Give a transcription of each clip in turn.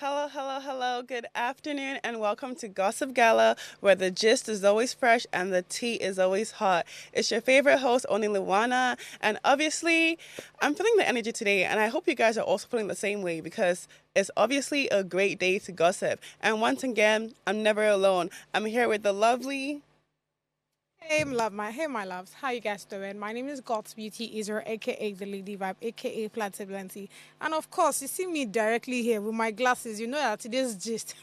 Hello, hello, hello. Good afternoon, and welcome to Gossip Gala, where the gist is always fresh and the tea is always hot. It's your favorite host, Oni Luana, and obviously, I'm feeling the energy today, and I hope you guys are also feeling the same way because it's obviously a great day to gossip. And once again, I'm never alone. I'm here with the lovely. Hey my loves, how you guys doing? My name is God's Beauty Israel, aka the Lady Vibe, aka Platiblenty, and of course, you see me directly here with my glasses. You know that today's gist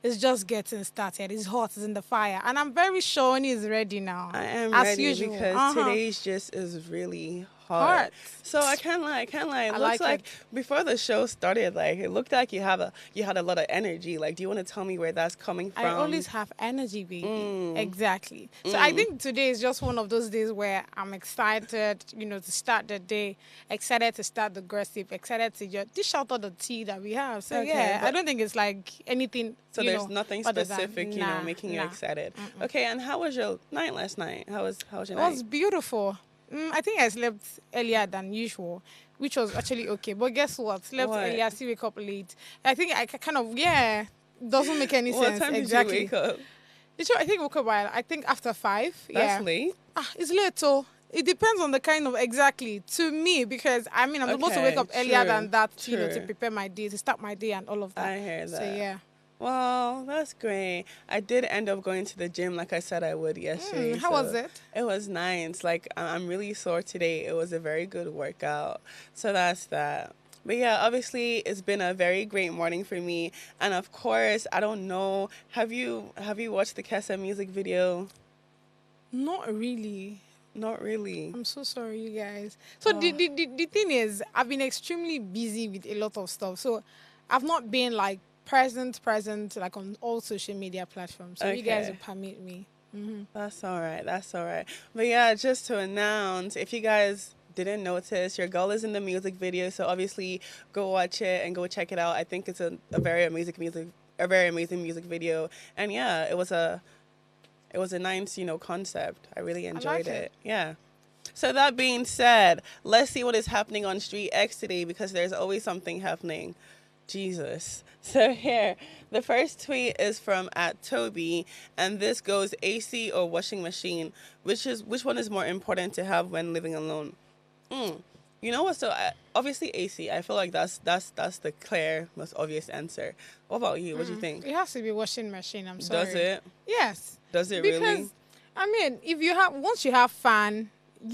is just getting started. It's hot, it's in the fire, and I'm very sure Oni is ready now, I am as ready usual. because today's just is really hot. Hot. So I can't lie, I can't lie. It I looks like like it. before the show started, like it looked like you had a lot of energy. Like, do you want to tell me where that's coming I from? always have energy, baby. Mm, Exactly. So I mm. think today is just one of those days where I'm excited, to start the day, excited to start the gossip, excited to just dish out all the tea that we have. So Okay, yeah, I but don't think it's like anything, so there's nothing other than specific, nah, making you nah. excited. Mm-mm. Okay, and how was your night last night? How was It your night? was beautiful. I think I slept earlier than usual, which was actually okay. But guess what? Slept What? earlier, still wake up late. I think I kind of, yeah, doesn't make any What sense. time did you Exactly. wake up? I think woke up by I think after 5. That's Yeah. late. It's late so it depends on the kind of exactly to me because I mean I'm supposed to wake Okay, up earlier true, than that, to true. prepare my day, to start my day and all of that. I hear So that. yeah. Well, that's great. I did end up going to the gym like I said I would yesterday. How was So it? it was nice. Like, I'm really sore today. It was a very good workout. So that's that. But yeah, obviously it's been a very great morning for me. And of course, I don't know, have you watched the Kessa music video? Not really. Not really. I'm so sorry, you guys. So the, Oh, the, the, the thing is, I've been extremely busy with a lot of stuff. So I've not been like present like on all social media platforms. So you guys will okay. permit me. That's all right. That's all right. But yeah, just to announce, if you guys didn't notice, your girl is in the music video, so obviously go watch it and go check it out. I think it's a very a very amazing music video. And yeah, it was a nice, concept. I really I enjoyed like it. it. Yeah. So that being said, let's see what is happening on Street X today because there's always something happening. Jesus. So here, the first tweet is from at Toby, and this goes AC or washing machine, which one is more important to have when living alone? Mm. You know what? So obviously AC. I feel like that's the clear, most obvious answer. What about you? What do you think? It has to be washing machine. I'm Does sorry. it? Yes, Does it really? because I mean, if you have once you have fan,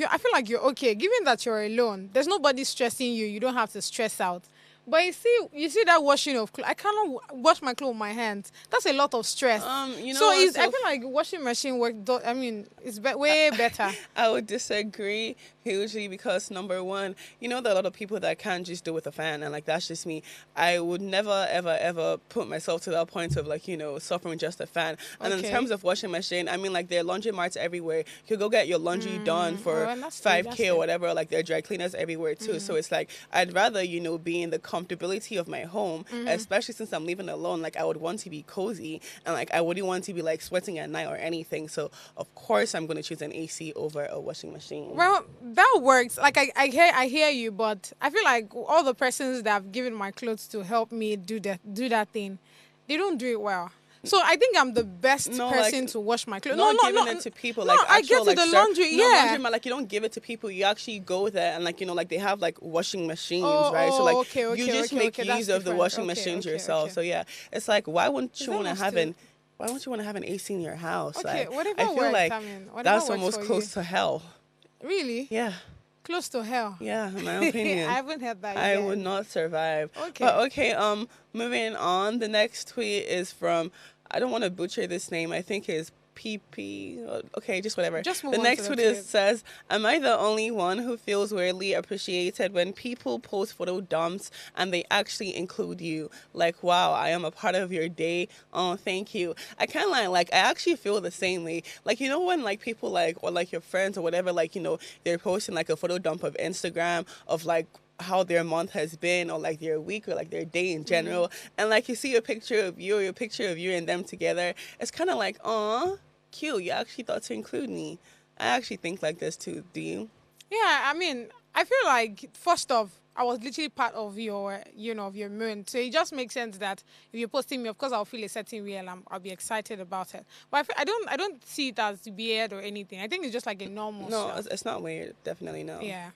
I feel like you're okay. Given that you're alone, there's nobody stressing you. You don't have to stress out. But you see that washing of clothes. I cannot wash my clothes with my hands. That's a lot of stress. You know So what? I So feel like washing machine work. I mean, it's way better. I would disagree hugely because number one, there are a lot of people that can't just do with a fan, and like that's just me. I would never ever ever put myself to that point of like suffering just a fan. And in Okay. terms of washing machine, I mean like there are laundry marts everywhere. You could go get your laundry done Oh, for and that's good. five That's k or good. whatever. Like there are dry cleaners everywhere too. So it's like I'd rather be in the comfortability of my home, especially since I'm living alone. Like I would want to be cozy, and like I wouldn't want to be like sweating at night or anything. So of course I'm gonna choose an AC over a washing machine. Well, that works. Like I hear you, but I feel like all the persons that have given my clothes to help me do that thing, they don't do it well. So I think I'm the best No, person like to wash my clothes. No, not no, giving no, it to people no. like I get actual to like the sir laundry. no laundry Yeah. man, like you don't give it to people, you actually go there and like like they have like washing machines, Oh, right? So like okay, you okay, just okay, make okay. That's use of the different. washing Okay, machines okay, yourself. okay. So yeah, it's like Is that not still why wouldn't you want to have an AC in your house? okay? Like I Whatever feel works. like I mean, whatever that's works almost for you. close to hell. Really, Yeah. close to hell. Yeah, in my I opinion. haven't heard that I yet. would not survive. But Okay. okay, moving on. The next tweet is from, I don't want to butcher this name. I think it's PP. Okay, just whatever. Just move The on to next the tweet is tweet. says, "Am I the only one who feels weirdly appreciated when people post photo dumps and they actually include you? Like, wow, I am a part of your day. Oh, thank you." I can't lie. Like, I actually feel the same way. Like, when like people like or like your friends or whatever, like they're posting like a photo dump of Instagram of like how their month has been or like their week or like their day in general, and like you see a picture of you or a picture of you and them together, it's kind of like, "Aw, cute, you actually thought to include me." I actually think like this too. Do you? Yeah, I mean, I feel like first off, I was literally part of your, of your mood. So it just makes sense that if you're posting me, of course, I'll feel a certain way and I'll be excited about it. But I don't see it as weird or anything. I think it's just like a normal No, stuff. it's not weird. Definitely no. Yeah.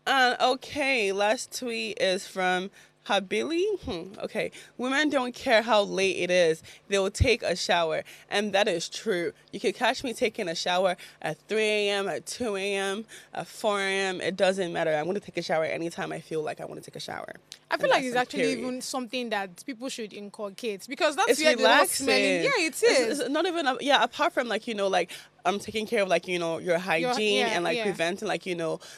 And okay, last tweet is from Habili. Okay, women don't care how late it is; they will take a shower, and that is true. You can catch me taking a shower at 3 a.m., at 2 a.m., at 4 a.m. It doesn't matter. I'm going to take a shower anytime I feel like I want to take a shower. I feel like it's actually even something that people should inculcate because that's It's where relaxing. the smelling. Yeah, it is. It's not even apart from like like I'm taking care of like your hygiene and like preventing like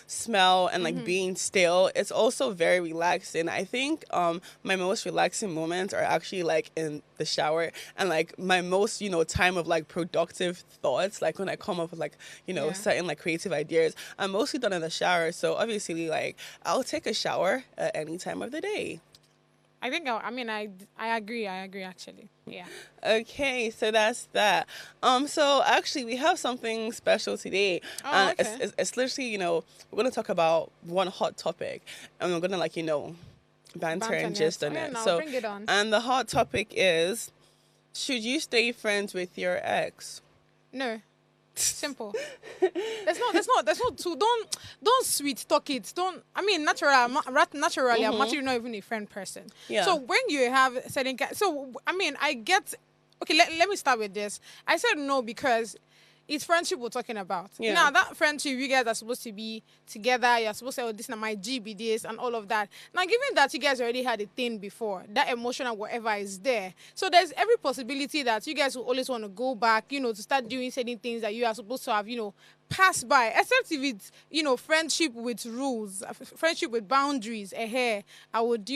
smell and like being still. It's also very relaxing. I think my most relaxing moments are actually like in the shower and like my most time of like productive thoughts, like when I come up with like certain like creative ideas, I'm mostly done in the shower. So obviously like I'll take a shower at any time of the day. I think I agree actually. Yeah. Okay, so that's that. So actually we have something special today. Oh, okay. It's literally, we're gonna talk about one hot topic and we're gonna like, banter and gist on it. So bring it on. And the hot topic is, should you stay friends with your ex? No. Simple. There's not too. Don't sweet talk it. Don't. I mean, naturally, I'm actually not even a friend person. Yeah. So when you have certain, I mean, I get. Okay, let me start with this. I said no because it's friendship we're talking about. Yeah. Now, that friendship, you guys are supposed to be together. You're supposed to say, oh, this is my GBDs and all of that. Now, given that you guys already had a thing before, that emotion and whatever is there. So there's every possibility that you guys will always want to go back, to start doing certain things that you are supposed to have, pass by, except if it's, friendship with rules, friendship with boundaries, I would,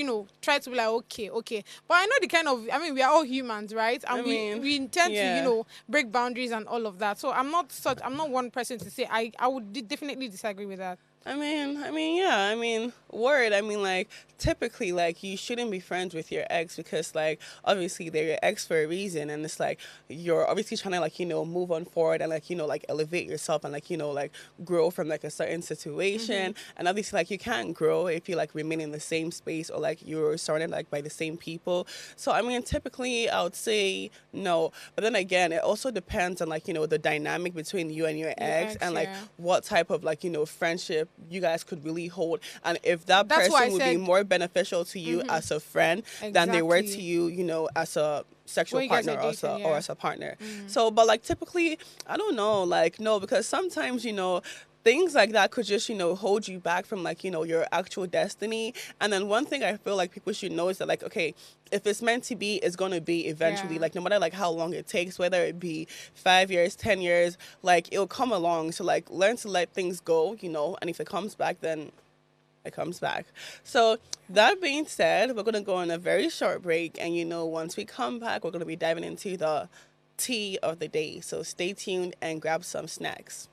try to be like, okay. But I know the kind of, we are all humans, right? And we intend to, break boundaries and all of that. So I'm not one person to say, I would definitely disagree with that. Word. Like, typically, like, you shouldn't be friends with your ex because, like, obviously they're your ex for a reason. And it's like, you're obviously trying to, like, move on forward and, like, like, elevate yourself and, like, like, grow from, like, a certain situation. And obviously, like, you can't grow if you, like, remain in the same space or, like, you're surrounded, like, by the same people. So, typically, I would say no. But then again, it also depends on, like, the dynamic between you and your ex and, like, what type of, like, friendship you guys could really hold, and if that person would be more beneficial to you as a friend than they were to you, as a sexual partner or as a partner. So, but like typically, I don't know, like no, because sometimes things like that could just hold you back from like your actual destiny. And then one thing I feel like people should know is that like, okay, if it's meant to be, it's going to be eventually, like no matter like how long it takes, whether it be 5 years, 10 years, like it'll come along. So like learn to let things go, and if it comes back, then it comes back. So that being said, we're going to go on a very short break. And once we come back, we're going to be diving into the tea of the day. So stay tuned and grab some snacks.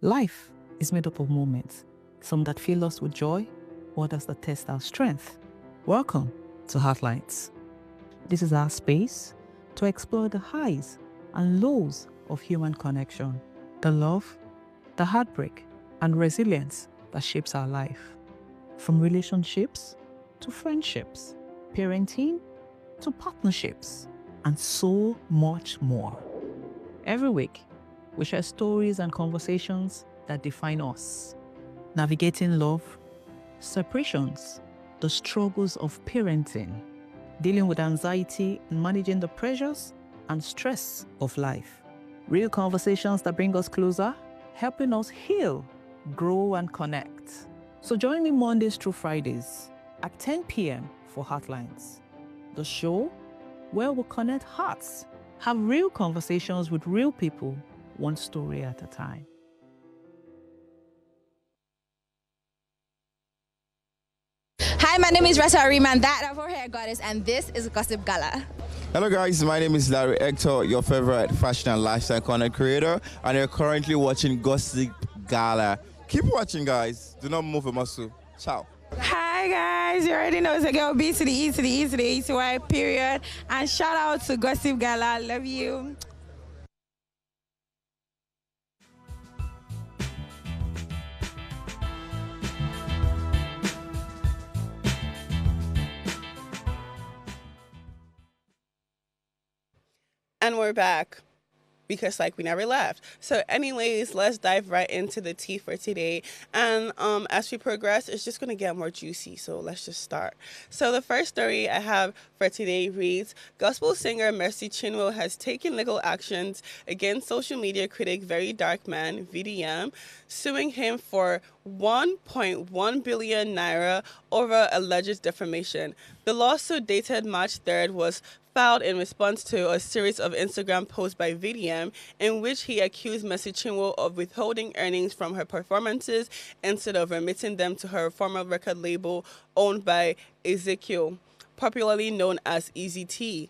Life is made up of moments, some that fill us with joy, others that test our strength. Welcome to Heartlines. This is our space to explore the highs and lows of human connection, the love, the heartbreak, and resilience that shapes our life. From relationships to friendships, parenting to partnerships, and so much more. Every week, we share stories and conversations that define us, navigating love, separations, the struggles of parenting, dealing with anxiety and managing the pressures and stress of life. Real conversations that bring us closer, helping us heal, grow, and connect. So join me Mondays through Fridays at 10 p.m. for Heartlines, the show where we connect hearts, have real conversations with real people, one story at a time. Hi, my name is Rasa Ariman, that of our hair goddess, and this is Gossip Gala. Hello guys, my name is Larry Hector, your favorite fashion and lifestyle content creator, and you're currently watching Gossip Gala. Keep watching guys, do not move a muscle. Ciao. Hi guys, you already know it's a girl B to the E to the E to the E to Y period. And shout out to Gossip Gala. Love you. And we're back because like we never left. So anyways, let's dive right into the tea for today. And as we progress, it's just gonna get more juicy. So let's just start. So the first story I have for today reads: Gospel singer Mercy Chinwo has taken legal actions against social media critic Verydarkman (VDM), suing him for 1.1 billion naira over alleged defamation. The lawsuit, dated March 3rd, was filed in response to a series of Instagram posts by VDM in which he accused Mercy Chinwo of withholding earnings from her performances instead of remitting them to her former record label owned by Ezekiel, popularly known as EZT.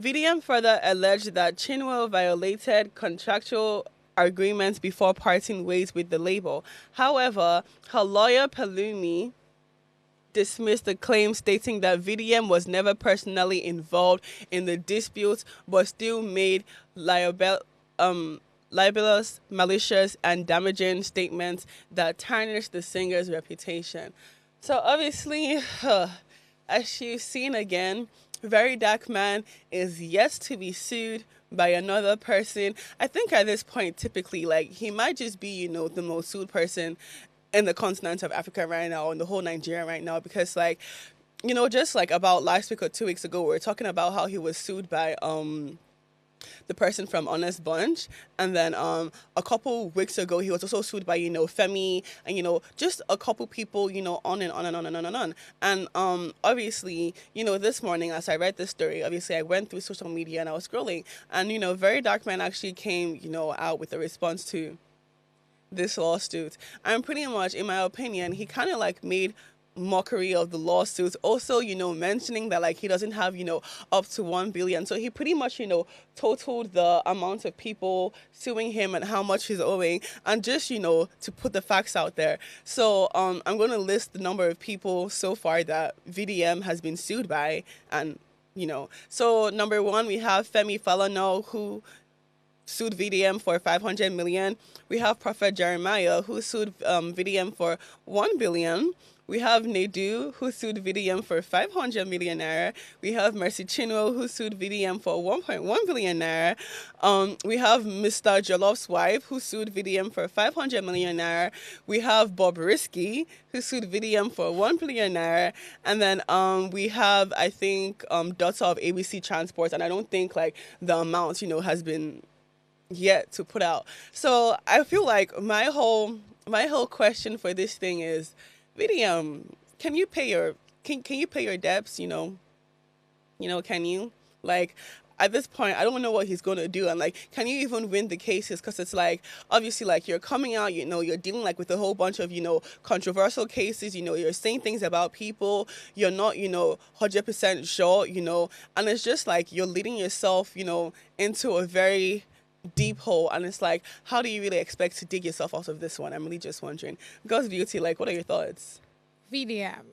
VDM further alleged that Chinwo violated contractual agreements before parting ways with the label. However, her lawyer Pelumi dismissed the claim, stating that VDM was never personally involved in the dispute, but still made libelous, malicious, and damaging statements that tarnished the singer's reputation. So obviously, as you've seen again, Verydarkman is yet to be sued by another person. I think at this point, typically, like, he might just be, the most sued person in the continent of Africa right now, in the whole Nigeria right now, because like, just like about last week or 2 weeks ago, we were talking about how he was sued by the person from Honest Bunch, and then a couple weeks ago he was also sued by Femi, and just a couple people, on and on and on and on and on. And obviously, this morning as I read this story, obviously I went through social media and I was scrolling, and Verydarkman actually came out with a response to this lawsuit. And pretty much, in my opinion, he kind of like made mockery of the lawsuits, also mentioning that like he doesn't have up to 1 billion. So he pretty much totaled the amount of people suing him and how much he's owing, and just to put the facts out there. So I'm going to list the number of people so far that VDM has been sued by. And so number one, we have Femi Falana, who sued VDM for 500 million. We have Prophet Jeremiah, who sued VDM for 1 billion. We have Nedu, who sued VDM for 500 million naira. We have Mercy Chinwo, who sued VDM for 1.1 billion naira. We have Mr. Jolloff's wife, who sued VDM for 500 million naira. We have Bob Risky, who sued VDM for 1 billion naira. And then we have, I think, daughter of ABC Transport, and I don't think like the amount, has been yet to put out. So I feel like my whole question for this thing is, VDM, can you pay your debts? Can you, like, at this point I don't know what he's going to do, and like, can you even win the cases? Because it's like, obviously, like, you're coming out, you're dealing like with a whole bunch of controversial cases, you're saying things about people you're not 100% sure, and it's just like you're leading yourself into a very deep hole, and it's like, how do you really expect to dig yourself out of this one? I'm really just wondering. God's Beauty, like, what are your thoughts? VDM.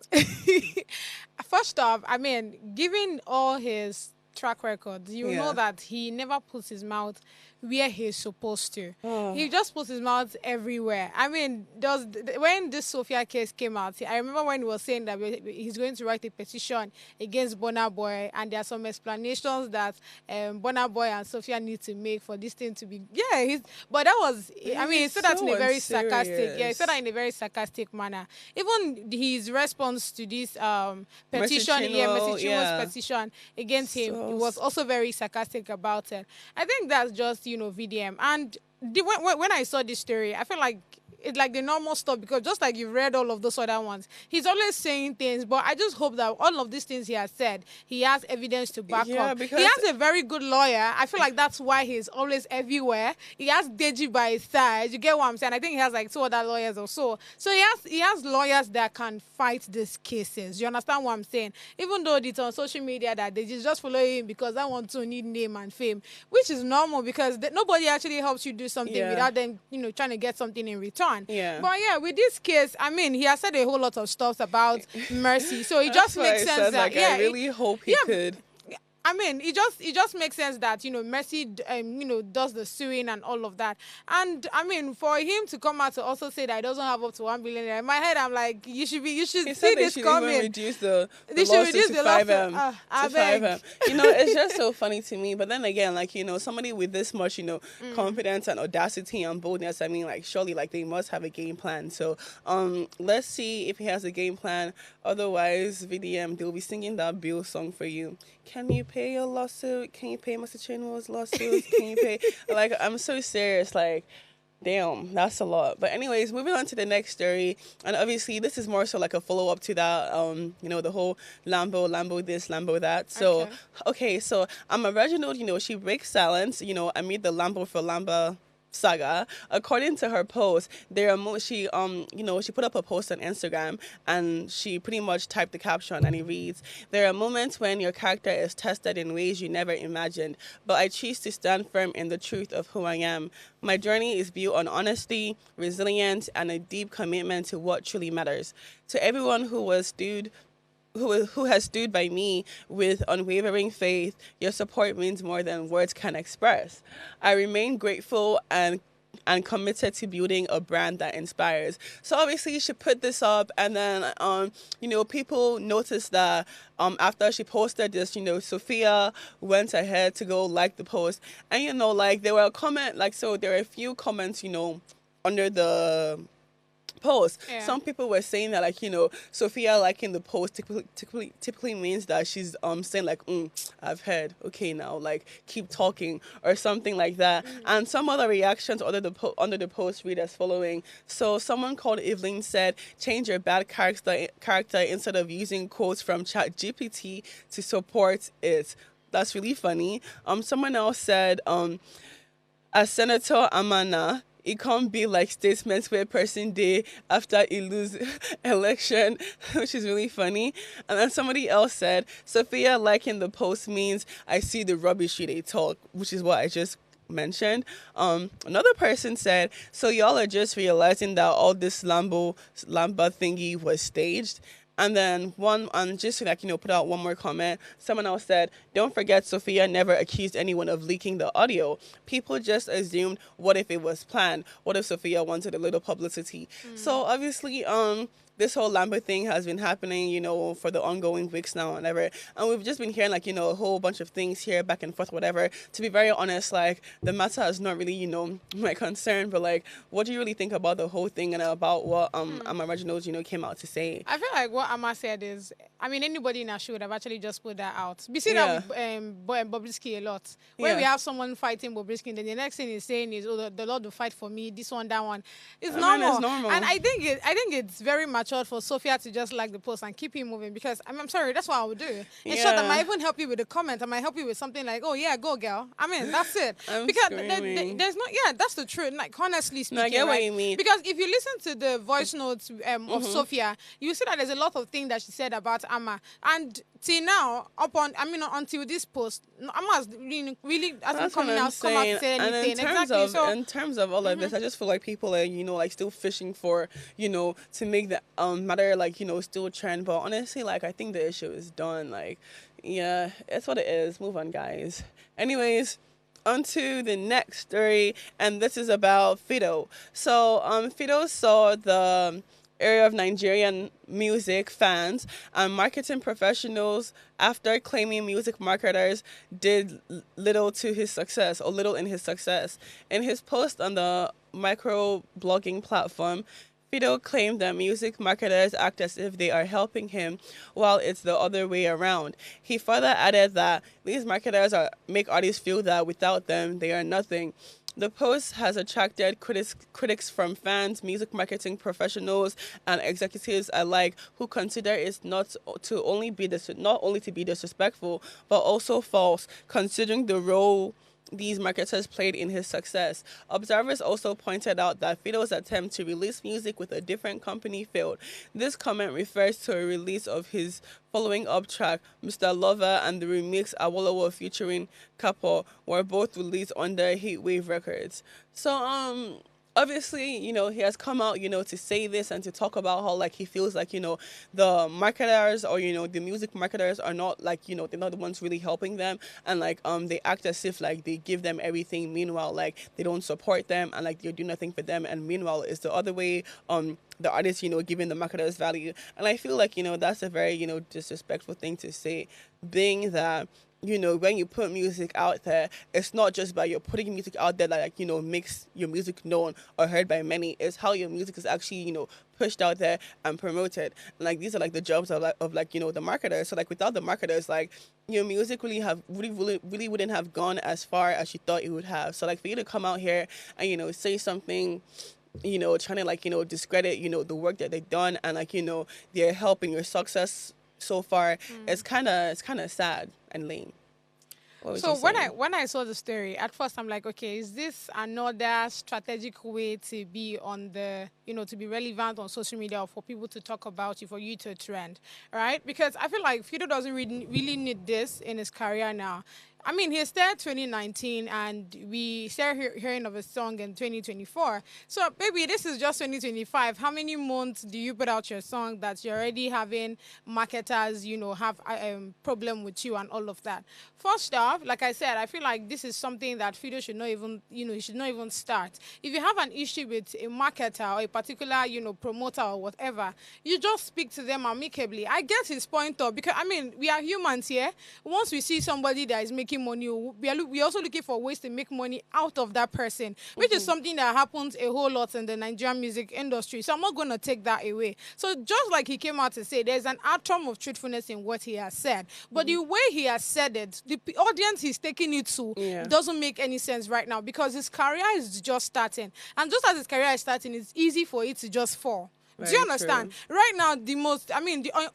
First off, I mean, given all his track record, you know that he never puts his mouth where he's supposed to. He just puts his mouth everywhere. I mean, when this Sophia case came out, I remember when he was saying that he's going to write a petition against Burna Boy, and there are some explanations that Burna Boy and Sophia need to make for this thing to be. But that was, I mean, he said that in a very sarcastic. Yeah, he said that in a very sarcastic manner. Even his response to this petition, Mercy Chinwo's petition against him, he was also very sarcastic about it. I think that's just VDM. And when I saw this story, I feel like it's like the normal stuff, because just like you read all of those other ones, he's always saying things, but I just hope that all of these things he has said, he has evidence to back up. He has a very good lawyer. I feel like that's why he's always everywhere. He has Deji by his side. You get what I'm saying? I think he has like 2 other lawyers or so. So he has lawyers that can fight these cases. You understand what I'm saying? Even though it's on social media that they just follow him because they want to need name and fame, which is normal, because nobody actually helps you do something without them, trying to get something in return. on. Yeah. But yeah, with this case, I mean, he has said a whole lot of stuff about Mercy, so it just That's why makes I sense said, that like, I really hope he yeah, could. I mean, it just makes sense that Mercy, does the suing and all of that. And I mean, for him to come out to also say that he doesn't have up to 1 billion, in my head, I'm like, you should He see said they this should coming. even reduce the They should lawsuit reduce to the 5M. lawsuit. I To beg. 5M. It's just so funny to me. But then again, like, somebody with this much, confidence and audacity and boldness, I mean, like, surely, like, they must have a game plan. So, let's see if he has a game plan. Otherwise, VDM, they'll be singing that Bill song for you. Can you pay your lawsuit? Can you pay Mr. Chinwo's lawsuit? Can you pay? Like, I'm so serious. Like, damn, that's a lot. But anyways, moving on to the next story. And obviously, this is more so like a follow-up to that, the whole Lambo this, Lambo that. So, okay, so Reginald, she breaks silence, amid the Lambo for Lamba saga. According to her post, she put up a post on Instagram, and she pretty much typed the caption, and it reads, "There are moments when your character is tested in ways you never imagined, but I choose to stand firm in the truth of who I am. My journey is built on honesty, resilience, and a deep commitment to what truly matters. To everyone who has stood by me with unwavering faith, your support means more than words can express. I remain grateful and committed to building a brand that inspires." So obviously she put this up, and then people noticed that after she posted this, Sophia went ahead to go like the post, and like there were a comment, like, so there were a few comments under the post. Yeah. Some people were saying that, like, Sophia liking the post typically means that she's saying like, I've heard, okay, now, like, keep talking or something like that. And some other reactions under the post read as following. So someone called Evelyn said, "Change your bad character instead of using quotes from ChatGPT to support it." That's really funny. Someone else said, "As Senator Amana, it can't be like statements where person day after he lose election," which is really funny. And then somebody else said, "Sophia liking the post means I see the rubbish they talk," which is what I just mentioned. Another person said, "So y'all are just realizing that all this Lamba thingy was staged?" And then just to put out one more comment, someone else said, "Don't forget, Sophia never accused anyone of leaking the audio. People just assumed, what if it was planned? What if Sophia wanted a little publicity?" So obviously, this whole Lambert thing has been happening, for the ongoing weeks now and whatever. And we've just been hearing, like, a whole bunch of things here, back and forth, whatever. To be very honest, like, the matter is not really, my concern. But, like, what do you really think about the whole thing and about what Amma Reginald, came out to say? I feel like what Amma said is, I mean, anybody in our show would have actually just put that out. We see that with Bobrisky a lot. When we have someone fighting Bobrisky, then the next thing he's saying is, "Oh, the Lord will fight for me, this one, that one." It's normal. It's normal. And I think it's very mature for Sophia to just like the post and keep it moving, because I'm sorry, that's what I would do. In short, I might even help you with the comment. I might help you with something like, "Oh yeah, go girl." I mean, that's it. Because there's not, that's the truth. Like, honestly speaking, I get what you mean. Because if you listen to the voice notes of Sophia, you see that there's a lot of things that she said about Amma, and till now, until this post, Amma really hasn't come out to say anything. In terms of all of this, I just feel like people are, like, still fishing for, to make the matter, like, still trend. But honestly, like, I think the issue is done. Like, yeah, it's what it is. Move on, guys. Anyways, on to the next story, and this is about Fido. So, Fido saw the area of Nigerian music fans and marketing professionals after claiming music marketers did little in his success. In his post on the micro-blogging platform, Fido claimed that music marketers act as if they are helping him, while it's the other way around. He further added that these marketers make artists feel that without them, they are nothing. The post has attracted critics from fans, music marketing professionals, and executives alike, who consider it not only to be disrespectful, but also false, considering the role these marketers played in his success. Observers also pointed out that Fido's attempt to release music with a different company failed. This comment refers to a release of his following up track, Mr. Lover, and the remix Awolowo featuring Kapo were both released under Heatwave Records. So, obviously, he has come out, to say this and to talk about how like he feels like, the marketers or, the music marketers are not like, they're not the ones really helping them. And like, they act as if like they give them everything. Meanwhile, like they don't support them and like they do nothing for them. And meanwhile, it's the other way, the artists, giving the marketers value. And I feel like, that's a very, disrespectful thing to say, being that, when you put music out there, it's not just by you putting music out there that, like, makes your music known or heard by many. It's how your music is actually, pushed out there and promoted. And, like, these are, like, the jobs of the marketers. So, like, without the marketers, like, your music really wouldn't have gone as far as you thought it would have. So, like, for you to come out here and, say something, trying to, like, discredit, the work that they've done and, like, their help in your success so far, it's kind of sad and lame. So when I saw the story, at first I'm like, okay, is this another strategic way to be on the, to be relevant on social media or for people to talk about you, for you to trend, right? Because I feel like Fido doesn't really need this in his career now. I mean, he started 2019 and we started hearing of a song in 2024. So, baby, this is just 2025. How many months do you put out your song that you're already having marketers, have a problem with you and all of that? First off, like I said, I feel like this is something that Fido should not even, he should not even start. If you have an issue with a marketer or a particular, promoter or whatever, you just speak to them amicably. I get his point though, because, I mean, we are humans here. Once we see somebody that is making money, we're also looking for ways to make money out of that person, which is something that happens a whole lot in the Nigerian music industry. So I'm not going to take that away. So just like he came out to say, there's an atom of truthfulness in what he has said. But the way he has said it, the audience he's taking it to doesn't make any sense right now because his career is just starting. And just as his career is starting, it's easy for it to just fall. Do you understand? True. Right now,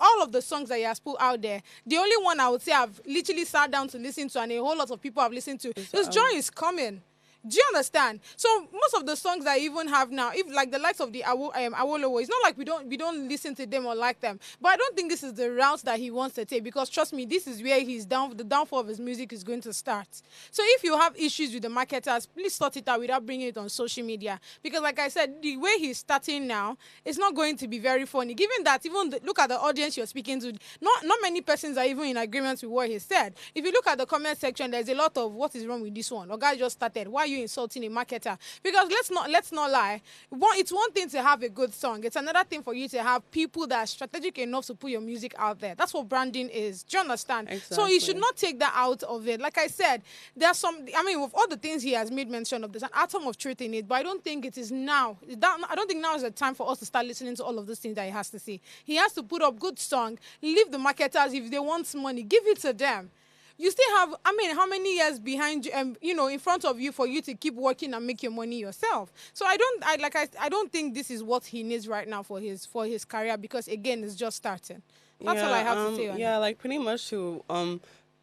all of the songs that he has put out there, the only one I would say I've literally sat down to listen to and a whole lot of people have listened to is Joy Is Coming. Do you understand? So most of the songs I even have now, if like the likes of the Awolowo, it's not like we don't listen to them or like them. But I don't think this is the route that he wants to take because trust me, this is where the downfall of his music is going to start. So if you have issues with the marketers, please sort it out without bringing it on social media. Because like I said, the way he's starting now, it's not going to be very funny. Given that look at the audience you're speaking to, not many persons are even in agreement with what he said. If you look at the comment section, there's a lot of what is wrong with this one. Or guy just started. Why you insulting a marketer? Because let's not lie. It's one thing to have a good song. It's another thing for you to have people that are strategic enough to put your music out there. That's what branding is. Do you understand? Exactly. So you should not take that out of it. Like I said, there's with all the things he has made mention of, there's an atom of truth in it, but I don't think it is now. I don't think now is the time for us to start listening to all of those things that he has to say. He has to put up good song, leave the marketers, if they want money, give it to them. You still have, how many years behind you, in front of you for you to keep working and make your money yourself? So I don't think this is what he needs right now for his career because again, it's just starting. That's all I have to say on it. Like pretty much to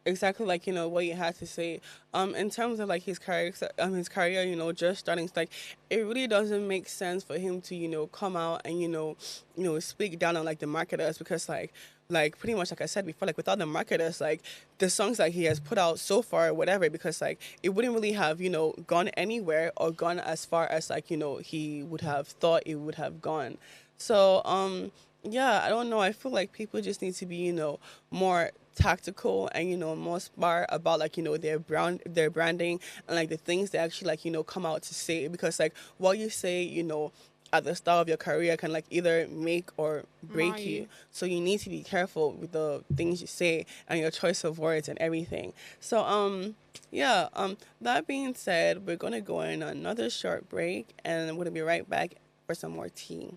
exactly like what you had to say. In terms of like his career, just starting. It's like it really doesn't make sense for him to come out and speak down on like the marketers because like pretty much like I said before, like without the marketers, like the songs that he has put out so far, whatever, because like it wouldn't really have gone anywhere or gone as far as like he would have thought it would have gone. So I don't know. I feel like people just need to be more tactical and more smart about like their branding and like the things they actually like come out to say, because like what you say at the start of your career can like either make or break you. So you need to be careful with the things you say and your choice of words and everything. So that being said, we're gonna go in another short break and we're gonna be right back for some more tea.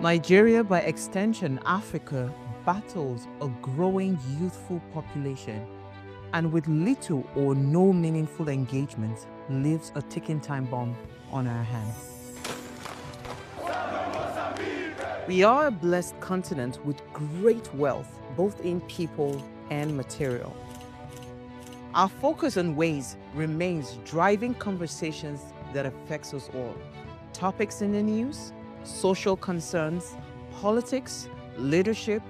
Nigeria, by extension Africa, battles a growing youthful population and with little or no meaningful engagement leaves a ticking time bomb on our hands. We are a blessed continent with great wealth, both in people and material. Our focus on ways remains driving conversations that affects us all. Topics in the news, social concerns, politics, leadership,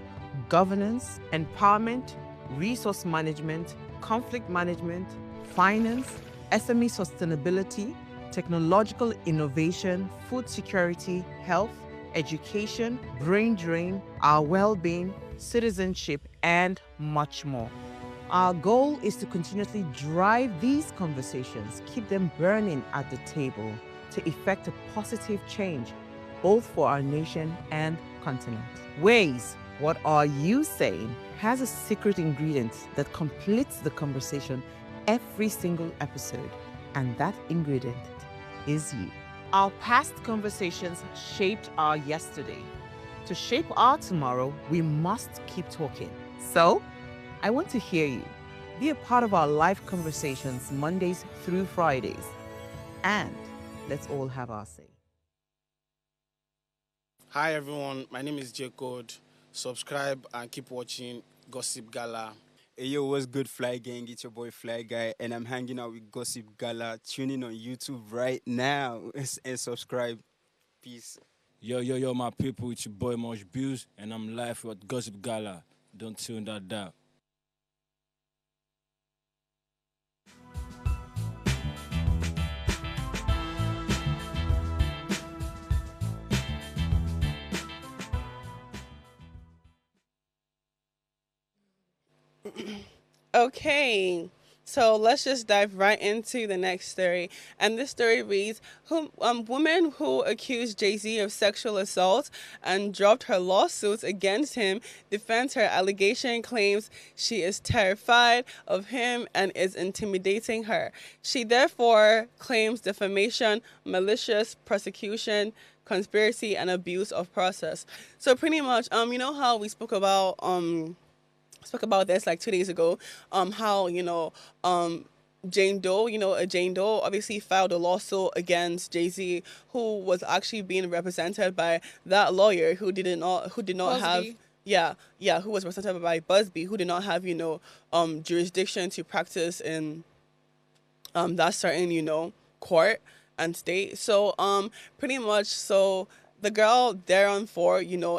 governance, empowerment, resource management, conflict management, finance, SME sustainability, technological innovation, food security, health, education, brain drain, our well-being, citizenship, and much more. Our goal is to continuously drive these conversations, keep them burning at the table to effect a positive change, both for our nation and continent. Ways, what are you saying, has a secret ingredient that completes the conversation every single episode, and that ingredient is you. Our past conversations shaped our yesterday. To shape our tomorrow, we must keep talking. So, I want to hear you. Be a part of our live conversations Mondays through Fridays. And let's all have our say. Hi everyone, my name is Jacob. Subscribe and keep watching Gossip Gala. Hey yo, what's good, Fly Gang? It's your boy Fly Guy, and I'm hanging out with Gossip Gala. Tune in on YouTube right now and subscribe. Peace. Yo, my people, it's your boy Mosh Bills, and I'm live with Gossip Gala. Don't tune that down. Okay, so let's just dive right into the next story. And this story reads, woman who accused Jay-Z of sexual assault and dropped her lawsuits against him defends her allegation, claims she is terrified of him and is intimidating her. She therefore claims defamation, malicious prosecution, conspiracy, and abuse of process. So pretty much, you know how we spoke about this like 2 days ago, how, Jane Doe, Jane Doe obviously filed a lawsuit against Jay-Z, who was actually being represented by that lawyer who did not Busby. have, who was represented by Busby, who did not have, jurisdiction to practice in that certain, court and state. So pretty much, so the girl thereon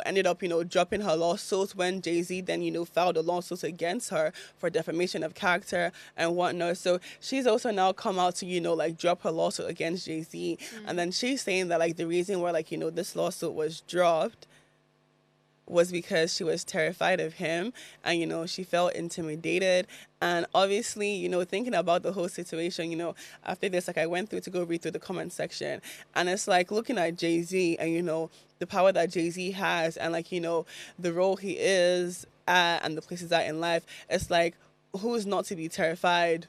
ended up, dropping her lawsuits when Jay-Z then, filed a lawsuit against her for defamation of character and whatnot. So she's also now come out to, drop her lawsuit against Jay-Z. And then she's saying that, the reason why, this lawsuit was dropped was because she was terrified of him and, she felt intimidated. And obviously, thinking about the whole situation, after this, I went through to go read through the comment section, and it's looking at Jay-Z and, the power that Jay-Z has and, the role he is at and the places at in life. It's who's not to be terrified,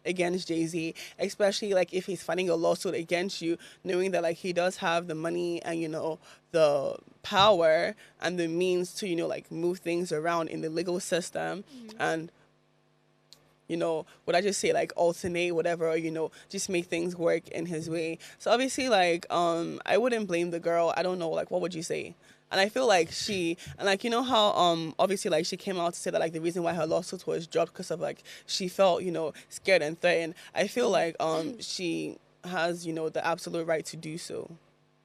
against Jay-Z, especially if he's filing a lawsuit against you, knowing that he does have the money and the power and the means to move things around in the legal system. And would I just say alternate whatever, just make things work in his way. So obviously I wouldn't blame the girl. I don't know, what would you say? And I feel she, and how obviously she came out to say that the reason why her lawsuit was dropped because of she felt scared and threatened. I feel she has the absolute right to do so.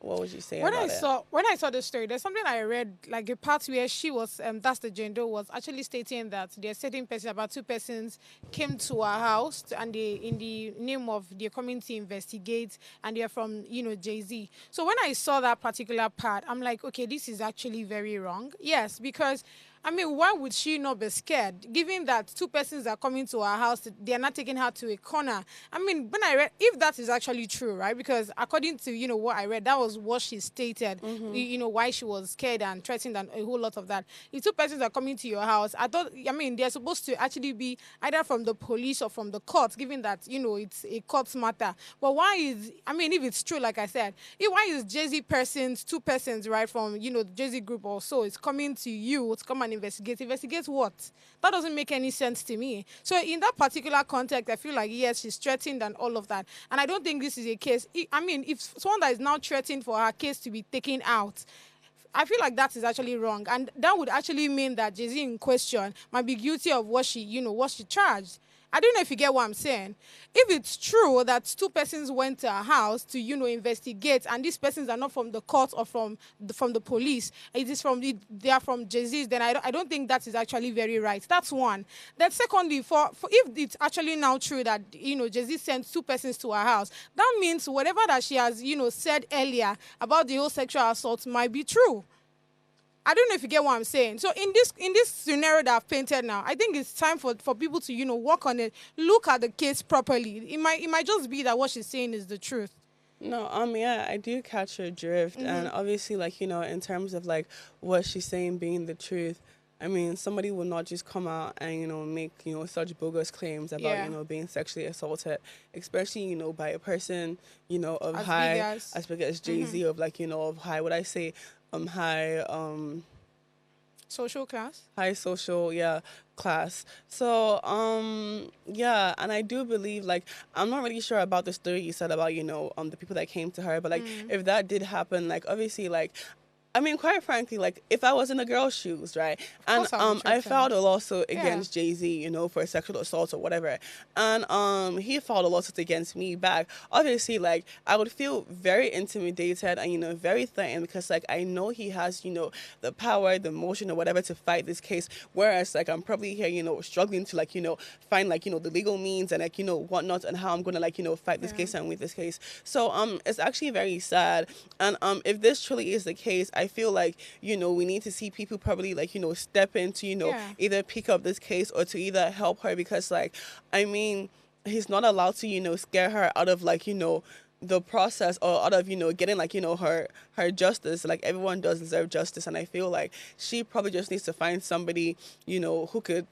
What would you say When about I it? saw the story, there's something I read, a part where she was, that's the gender, was actually stating that there are certain persons, about two persons, came to her house and they, in the name of their coming to investigate, and they're from, Jay-Z. So when I saw that particular part, I'm like, okay, this is actually very wrong. Yes, because why would she not be scared, given that two persons are coming to her house, they are not taking her to a corner? When I read, if that is actually true, right? Because according to, what I read, that was what she stated, why she was scared and threatened and a whole lot of that. If two persons are coming to your house, I thought, they're supposed to actually be either from the police or from the courts, given that, it's a court matter. But why is, if it's true, like I said, why is Jay-Z persons, two persons, right, from, the Jay-Z group or so, it's coming to you to come and investigate what? That doesn't make any sense to me. So in that particular context, I feel yes, she's threatened and all of that, and I don't think this is a case. If someone that is now threatened for her case to be taken out, I feel that is actually wrong, and that would actually mean that Jay-Z in question might be guilty of what she charged. I don't know if you get what I'm saying. If it's true that two persons went to a house to, investigate, and these persons are not from the court or from the police, it is they are from Jay-Z, then I don't think that is actually very right. That's one. Then secondly, for if it's actually now true that, Jay-Z sent two persons to her house, that means whatever that she has, said earlier about the whole sexual assault might be true. I don't know if you get what I'm saying. So in this scenario that I've painted now, I think it's time for people to, work on it, look at the case properly. It might just be that what she's saying is the truth. No, yeah, I do catch her drift. And obviously, like, in terms of, like, what she's saying being the truth, I mean, somebody will not just come out and, make, such bogus claims about, being sexually assaulted, especially, by a person, of As high, big as big as Jay-Z, of, like, of high, what I say, high, social class? High social, class. So, and I do believe, like, I'm not really sure about the story you said about, the people that came to her, but, like, if that did happen, like, obviously, like, I mean, quite frankly, like, if I was in a girl's shoes, right, and I filed a lawsuit against Jay-Z, for sexual assault or whatever, and he filed a lawsuit against me back, obviously, like, I would feel very intimidated and, very threatened because, like, I know he has, the power, the motion or whatever to fight this case, whereas, like, I'm probably here, struggling to, like, find, like, the legal means and, like, whatnot and how I'm going to, like, fight this case and win this case. So, it's actually very sad. And if this truly is the case, I feel like, we need to see people probably, like, step in to, either pick up this case or to either help her because, like, I mean, he's not allowed to, scare her out of, like, the process or out of, getting, like, her justice. Like, everyone does deserve justice. And I feel like she probably just needs to find somebody, who could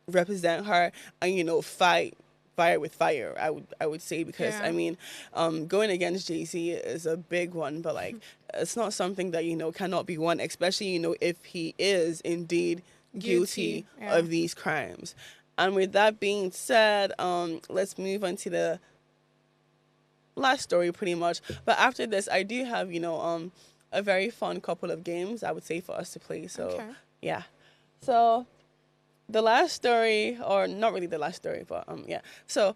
represent her and, fight fire with fire, I would say, because I mean, going against Jay-Z is a big one, but like it's not something that cannot be won, especially if he is indeed guilty of these crimes. And with that being said, let's move on to the last story pretty much. But after this, I do have a very fun couple of games I would say for us to play. So yeah, so the last story, or not really the last story, but so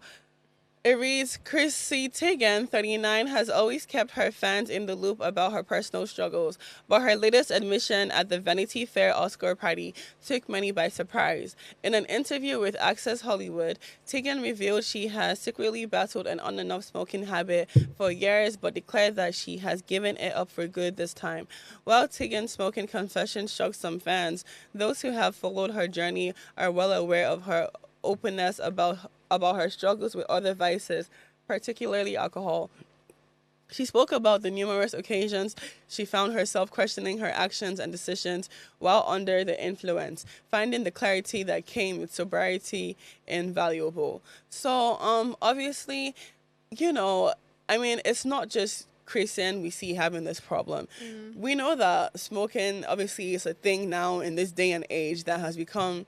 it reads, Chrissy Teigen, 39, has always kept her fans in the loop about her personal struggles, but her latest admission at the Vanity Fair Oscar party took many by surprise. In an interview with Access Hollywood, Teigen revealed she has secretly battled an on and off smoking habit for years, but declared that she has given it up for good this time. While Teigen's smoking confession shocked some fans, those who have followed her journey are well aware of her openness about her struggles with other vices, particularly alcohol. She spoke about the numerous occasions she found herself questioning her actions and decisions while under the influence, finding the clarity that came with sobriety invaluable. So, obviously, I mean, it's not just Christian we see having this problem. We know that smoking, obviously, is a thing now in this day and age that has become,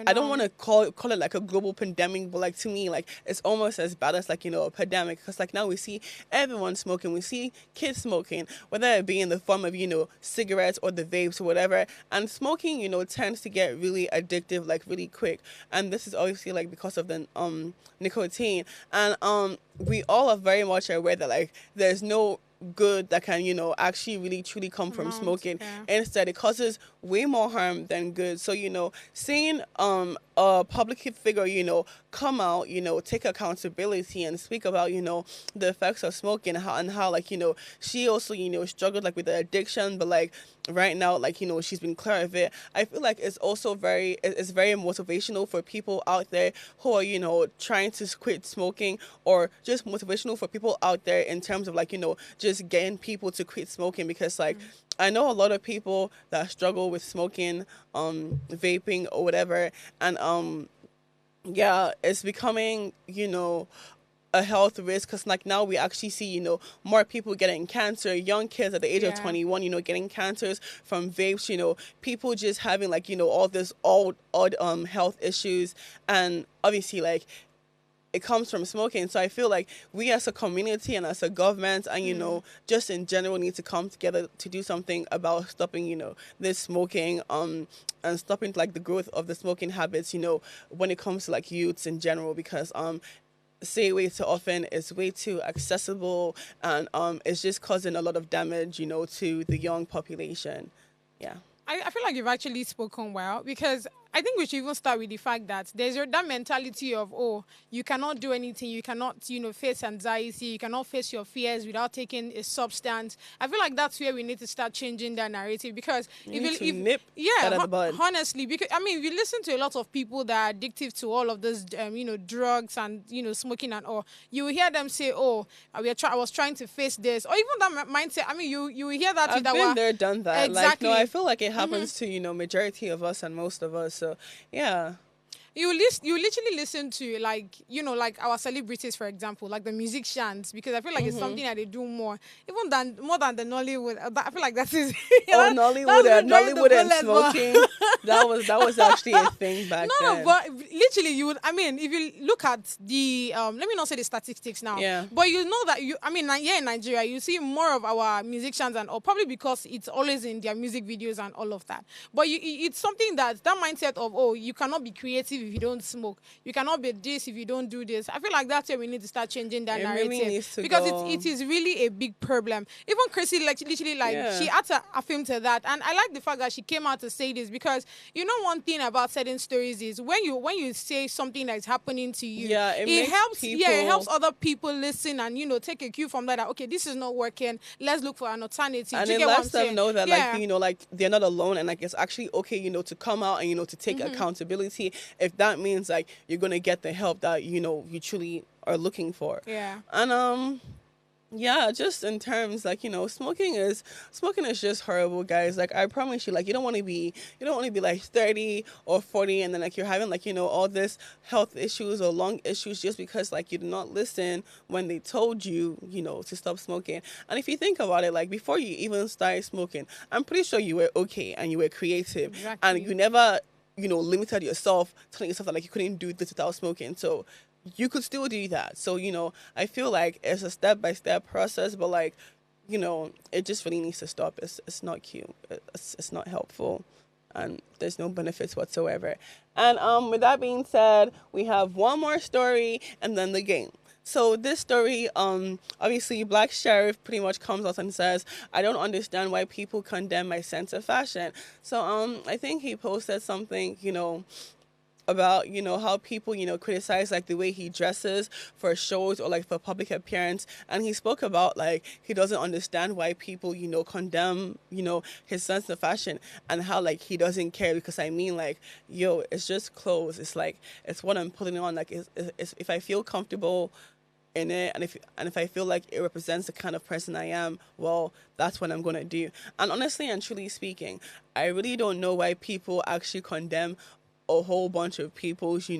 I don't want to call it like a global pandemic, but like to me, like it's almost as bad as like, a pandemic, because like now we see everyone smoking, we see kids smoking, whether it be in the form of, cigarettes or the vapes or whatever. And smoking, tends to get really addictive, like really quick. And this is obviously like because of the nicotine. And we all are very much aware that like there's no good that can actually really truly come from smoking. Instead, it causes way more harm than good. So seeing a public figure come out, take accountability and speak about the effects of smoking and how like she also struggled like with the addiction, but like right now like she's been clear of it. I feel like it's also very motivational for people out there who are trying to quit smoking, or just motivational for people out there in terms of like just getting people to quit smoking, because like I know a lot of people that struggle with smoking, vaping or whatever, and it's becoming a health risk, because like now we actually see more people getting cancer, young kids at the age of 21 getting cancers from vapes, people just having like all this odd health issues. And obviously like it comes from smoking. So I feel like we as a community and as a government and, just in general need to come together to do something about stopping, this smoking, and stopping like the growth of the smoking habits, when it comes to like youths in general, because, say way too often, it's way too accessible, and it's just causing a lot of damage, to the young population. Yeah. I feel like you've actually spoken well, because I think we should even start with the fact that there's that mentality of, oh, you cannot do anything, you cannot, face anxiety, you cannot face your fears without taking a substance. I feel like that's where we need to start changing that narrative, because nip that at the bud. Honestly, because if you listen to a lot of people that are addicted to all of this, drugs and smoking and all, you will hear them say, oh, I was trying to face this, or even that mindset. You will hear that. I've been there, done that. Exactly. Like, no, I feel like it happens to majority of us and most of us. So yeah. You literally listen to like our celebrities, for example, like the musicians, because I feel like it's something that they do more than the Nollywood. I feel like that is Nollywood and smoking. that was actually a thing back then. No, but literally you would. If you look at the let me not say the statistics now. Yeah. But you know that in Nigeria you see more of our musicians or probably because it's always in their music videos and all of that. But it's something that mindset of, oh, you cannot be creative if you don't smoke. You cannot be this if you don't do this. I feel like that's where we need to start changing that narrative. Really needs to because go. it is really a big problem. Even Chrissy, she had to affirm to that. And I like the fact that she came out to say this, because one thing about certain stories is when you say something that is happening to you, it helps people. it helps other people listen and take a cue from that, okay, this is not working, let's look for an alternative. And it lets them know that like they're not alone, and like it's actually okay, to come out and to take accountability, if that means like you're gonna get the help that you truly are looking for. Yeah. And yeah, just in terms like smoking is just horrible, guys. Like I promise you, like you don't want to be like 30 or 40 and then like you're having like all this health issues or lung issues just because like you did not listen when they told you to stop smoking. And if you think about it, like before you even started smoking, I'm pretty sure you were okay and you were creative. Exactly. And you never limited yourself, telling yourself that like you couldn't do this without smoking. So you could still do that. So, I feel like it's a step-by-step process, but like, it just really needs to stop. It's not cute. It's not helpful. And there's no benefits whatsoever. And with that being said, we have one more story and then the game. So this story, obviously, Black Sheriff pretty much comes out and says, I don't understand why people condemn my sense of fashion. So I think he posted something, about, how people, criticize like the way he dresses for shows or like for public appearance. And he spoke about like he doesn't understand why people, condemn, his sense of fashion, and how like he doesn't care, because I mean like, it's just clothes. It's like, it's what I'm putting on. Like it's if I feel comfortable in it, and if I feel like it represents the kind of person I am, well, that's what I'm gonna do. And honestly and truly speaking, I really don't know why people actually condemn a whole bunch of people's,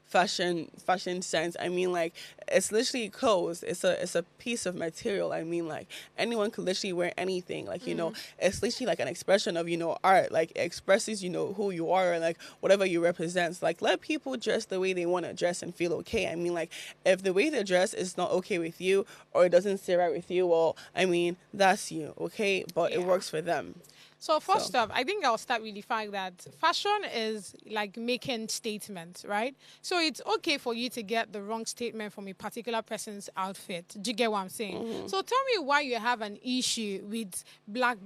fashion sense. I mean, like, it's literally clothes. It's a piece of material. I mean, like, anyone could literally wear anything. Like, it's literally like an expression of, art. Like, it expresses, who you are and, like, whatever you represent. Like, let people dress the way they want to dress and feel okay. I mean, like, if the way they dress is not okay with you or it doesn't sit right with you, well, I mean, that's you, okay? But it works for them. So first off, I think I'll start with the fact that fashion is like making statements, right? So it's okay for you to get the wrong statement from a particular person's outfit. Do you get what I'm saying? Mm-hmm. So tell me why you have an issue with Black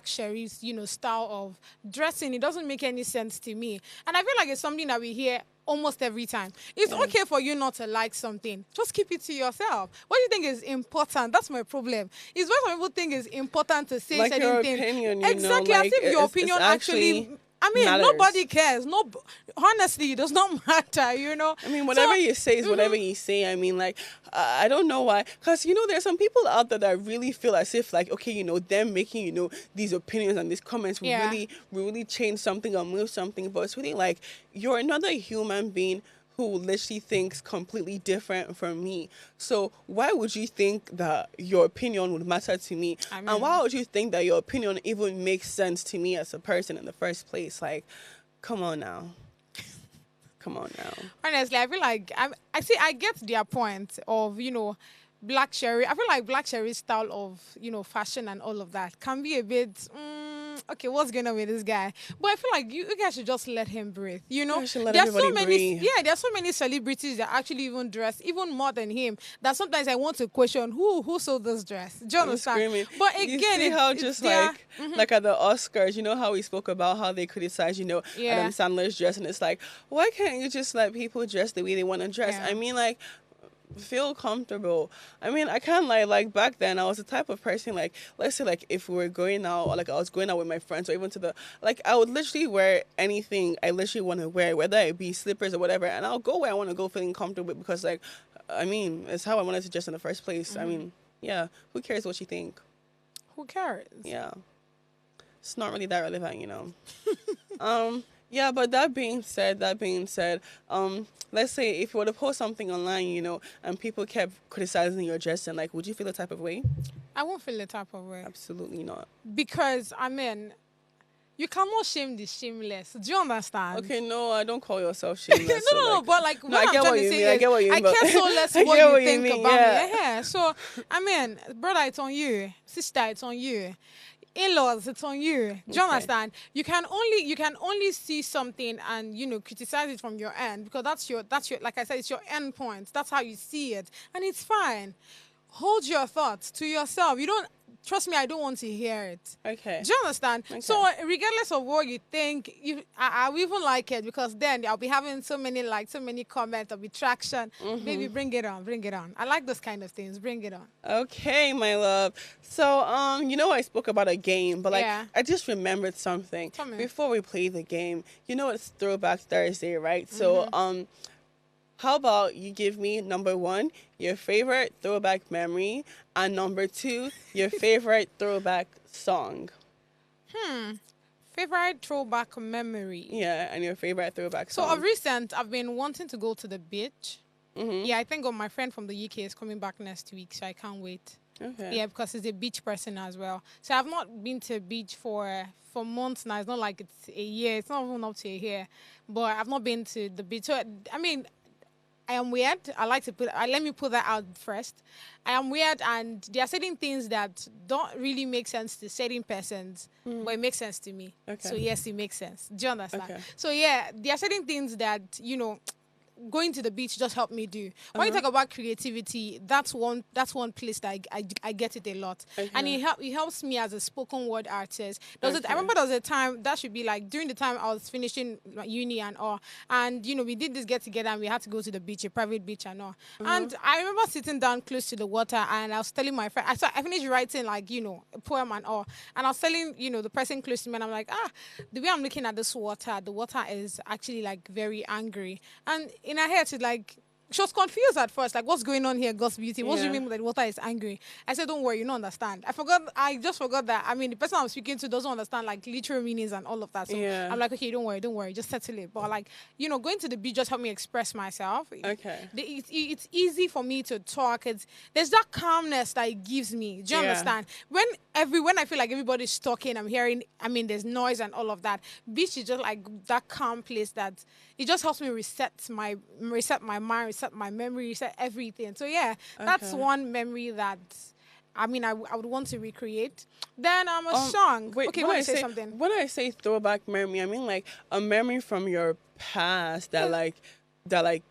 Sheriff's, style of dressing. It doesn't make any sense to me. And I feel like it's something that we hear almost every time. It's okay for you not to like something. Just keep it to yourself. What do you think is important? That's my problem. Is what some people think is important to say like certain your things. Opinion, Exactly, like, as if your opinion actually matters. Nobody cares. No, honestly, it does not matter, I mean, whatever you say is whatever you say. I mean, like, I don't know why. Because, there's some people out there that really feel as if, like, okay, them making, these opinions and these comments will really change something or move something. But it's really like, you're another human being who literally thinks completely different from me. So why would you think that your opinion would matter to me? And why would you think that your opinion even makes sense to me as a person in the first place? Like, come on now. Come on now. Honestly, I feel like I get their point of, Black Cherry. I feel like Black Cherry's style of, fashion and all of that can be a bit, okay, what's going on with this guy? But I feel like you guys should just let him breathe. You should let There's so everybody many, breathe. yeah, there's so many celebrities that actually even dress even more than him. That sometimes I want to question who sold this dress. Do you I'm understand? screaming. But You again, see how just like at the Oscars, you know how we spoke about how they criticize, Yeah. Adam Sandler's dress, and it's like, why can't you just let people dress the way they want to dress? Yeah. I mean, like, feel comfortable. I mean, I can't lie, like back then I was the type of person, like, let's say like if we were going out, or like I was going out with my friends, or even to the, like, I would literally wear anything I literally want to wear, whether it be slippers or whatever, and I'll go where I want to go feeling comfortable, because like, I mean, it's how I wanted to dress in the first place. I mean, yeah, who cares what you think? who cares? Yeah, it's not really that relevant, Yeah, but that being said, let's say if you were to post something online, and people kept criticizing your dressing, like, would you feel the type of way? I won't feel the type of way. Absolutely not. Because, I mean, you cannot shame the shameless. Do you understand? Okay, no, I don't call yourself shameless. No, but like, no, I what get I'm what trying to you say mean. I is, get what you mean. I but- care so less I what get you what think mean, about yeah. me. Yeah. So, I mean, brother, it's on you. Sister, it's on you. In-laws, it's on you. Do you Okay. understand? You can only see something and criticize it from your end, because that's your like I said, it's your end point. That's how you see it, and it's fine. Hold your thoughts to yourself. You don't trust me. I don't want to hear it. Okay. Do you understand? Okay. So regardless of what you think, I will even like it, because then I'll be having so many likes, so many comments, I'll be traction. Baby, bring it on, bring it on. I like those kind of things. Bring it on. Okay, my love. So, I spoke about a game, but like, Yeah. I just remembered something Tell me. before we play the game. It's Throwback Thursday, right? So, how about you give me number 1, your favorite throwback memory, and number 2, your favorite throwback song. Favorite throwback memory. Yeah, and your favorite throwback So song. of recent, I've been wanting to go to the beach. Yeah, I think my friend from the UK is coming back next week, so I can't wait. Okay. Yeah, because he's a beach person as well. So I've not been to a beach for months now. It's not like it's a year. It's not even up to a year. But I've not been to the beach. So, I mean, I am weird. Let me put that out first. I am weird, and there are certain things that don't really make sense to certain persons, but it makes sense to me. Okay. So yes, it makes sense. Do you understand? Okay. So yeah, there are certain things that going to the beach just helped me do. When you talk about creativity, that's one place that I get it a lot, and it helps me as a spoken word artist. I remember there was a time that should be like during the time I was finishing my uni and all, and we did this get together and we had to go to the beach, a private beach and all. And I remember sitting down close to the water and I was telling my friend, I finished writing like a poem and all, and I was telling the person close to me, and I'm like, the way I'm looking at this water, the water is actually like very angry, and in her head, she's like, she was confused at first, like, what's going on here, God's beauty? What do you mean that water is angry? I said, don't worry, you don't understand. I just forgot that. I mean, the person I'm speaking to doesn't understand, like, literal meanings and all of that. So I'm like, okay, don't worry, just settle it. But, like, going to the beach just helped me express myself. Okay. It's easy for me to talk. There's that calmness that it gives me. Do you understand? When I feel like everybody's talking, I'm hearing, there's noise and all of that. Beach is just like that calm place that it just helps me reset my mind, reset my memory, reset everything. So yeah, that's one memory that I would want to recreate. Then a song. Wait, okay, want to say something? When I say throwback memory, I mean like a memory from your past that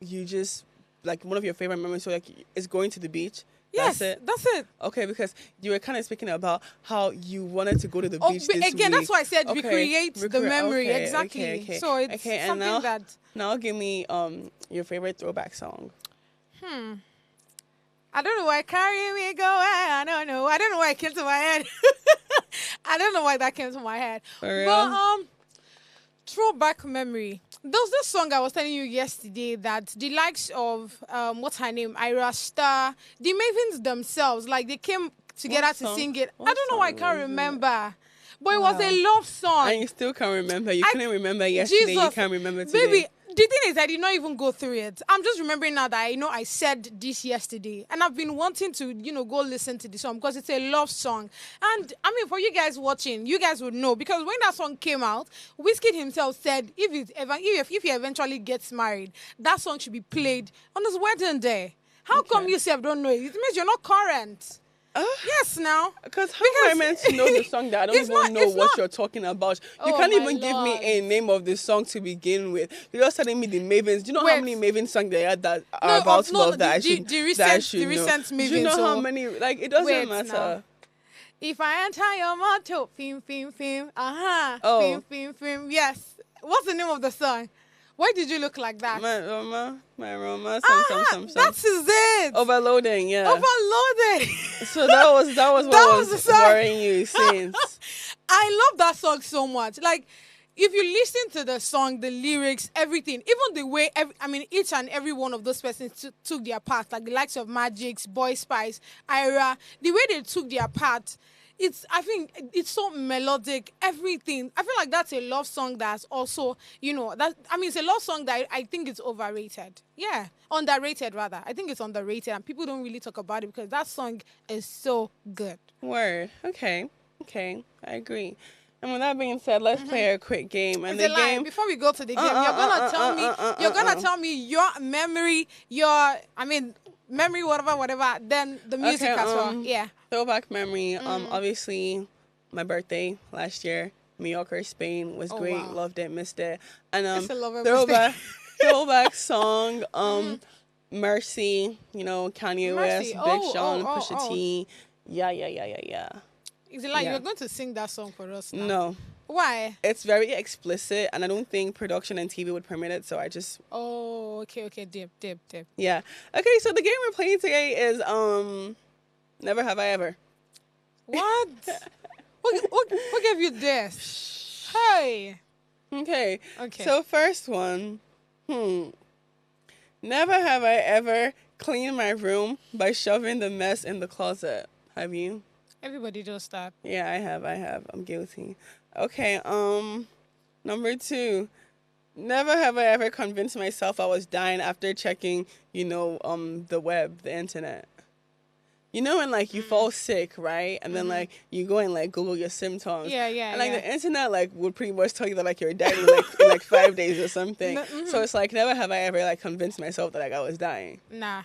you just like one of your favorite memories. So like is going to the beach. Yes, that's it. Okay, because you were kind of speaking about how you wanted to go to the beach this again, week. that's why I said recreate the memory. Okay, exactly. Okay. So it's something that... Now give me your favorite throwback song. I don't know why carry me go. I don't know. I don't know why it came to my head. I don't know why that came to my head. For real? But throwback memory. There was this song I was telling you yesterday that the likes of what's her name, Ira Star, the Mavens themselves, like they came together to sing it. I don't know why I can't remember. But it was a love song. And you still can't remember. You couldn't remember yesterday. Jesus, you can't remember today. Baby, thing is, I did not even go through it. I'm just remembering now that I said this yesterday, and I've been wanting to, go listen to the song because it's a love song. And I mean, for you guys watching, you guys would know because when that song came out, Wizkid himself said if he eventually gets married, that song should be played on his wedding day. How come you don't know it? It means you're not current. Yes, now. Because how am I meant to know the song that I don't even know what you're talking about? You can't even give me a name of the song to begin with. You're just telling me the Mavens. Do you know how many Maven songs there are that are about love that I should know? The recent Mavens. Do you know how many? Like, it doesn't matter. Now. If I enter your motto, fim, fim, fim, fim, fim, fim, yes. What's the name of the song? Why did you look like that? My Roma, some. That is it. Overloading, yeah. Overloading. So that was what was worrying you since. I love that song so much. Like, if you listen to the song, the lyrics, everything, even the way, each and every one of those persons took their part, like the likes of Magix, Boy Spice, Ira, the way they took their part, I think it's so melodic, everything. I feel like that's a love song that's also, it's a love song that I think it's overrated. Yeah, underrated rather. I think it's underrated and people don't really talk about it because that song is so good. Word. Okay, I agree. And with that being said, let's play a quick game. And the game. Before we go to the game, you're gonna tell me your memory, memory, whatever. Then the music as well. Yeah. Throwback memory. Obviously, my birthday last year, Mallorca, Spain was great. Wow. Loved it, missed it. And throwback song. Mercy. Kanye West, Big Sean, Pusha T. Yeah. Is it like you're going to sing that song for us now? No. Why? It's very explicit, and I don't think production and TV would permit it, so I just... Oh, okay, dip. Yeah. Okay, so the game we're playing today is, Never Have I Ever. What? Who gave you this? Hey! Okay. So first one, Never have I ever cleaned my room by shoving the mess in the closet. Have you? Everybody does that. Yeah, I have. I'm guilty. Okay, number 2. Never have I ever convinced myself I was dying after checking, the web, the internet. When, like, you fall sick, right? And then, like, you go and, like, Google your symptoms. Yeah. And, like, the internet, like, would pretty much tell you that, like, you're dying, in 5 days or something. So it's, like, never have I ever, like, convinced myself that, like, I was dying. Nah.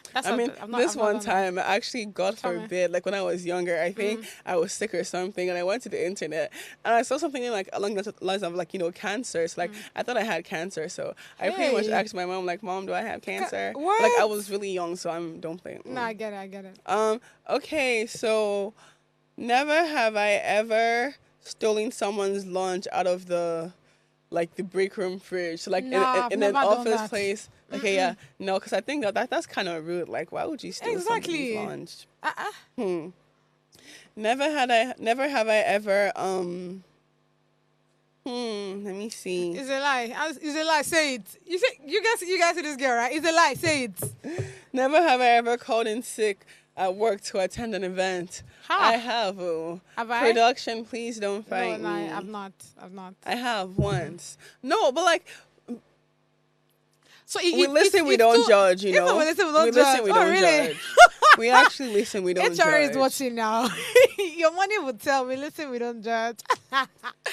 This one time, I actually, God forbid, like, when I was younger, I think I was sick or something, and I went to the internet, and I saw something, like, along the lines of, like, cancer. So, like, I thought I had cancer, so I pretty much asked my mom, like, Mom, do I have cancer? What? Like, I was really young, so don't play. No, I get it. Okay, so never have I ever stolen someone's lunch out of the break room fridge. So, like, in an office place. Okay, yeah. No, because I think that's kind of rude. Like, why would you steal somebody's lunch? Never have I ever, let me see. It's a lie. Say it. You guys see this girl, right? It's a lie. Say it. Never have I ever called in sick at work to attend an event. How? I have. Have I? Production, please don't fight me. No, I've not. I have once. No, but like... So we listen, we don't judge, we listen, we don't judge. We actually listen, we don't judge. HR is watching now. Your money would tell. We listen, we don't judge.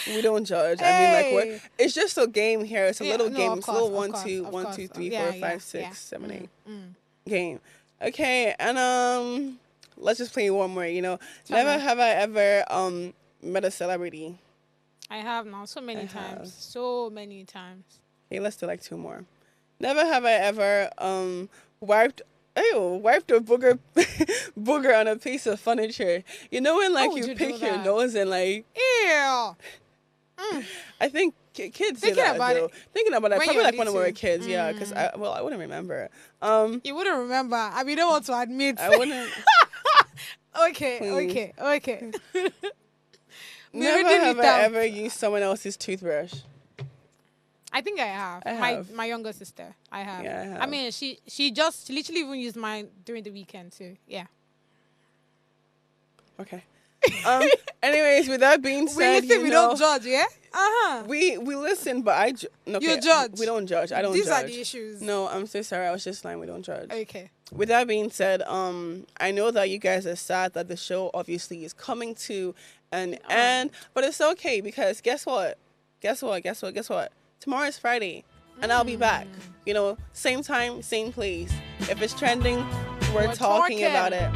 We don't judge. I mean, like, it's just a game here. It's a little game. It's a little 1, 2, 3, 4, 5, 6, 7, 8 game. Okay, and let's just play one more. Never have I ever met a celebrity. I have now so many times. Okay, let's do like 2 more. Never have I ever wiped a booger on a piece of furniture. When like you pick your nose and like ew. I think kids do that though. Thinking about it, probably like when we were kids, yeah. Because I wouldn't remember. You wouldn't remember. I mean, you don't want to admit. I wouldn't. Okay. Never have I ever used someone else's toothbrush. I think I have. My younger sister. I have. Yeah, I have. I mean, she just literally even used mine during the weekend too. Yeah. Okay. Anyways, with that being said, we don't judge, yeah? We listen, but okay, You judge. We don't judge. I don't These judge. are the issues. No, I'm so sorry. I was just lying. We don't judge. Okay. With that being said, I know that you guys are sad that the show obviously is coming to an end, but it's okay because guess what? Tomorrow is Friday, and I'll be back. You know, same time, same place. If it's trending, we're talking about it.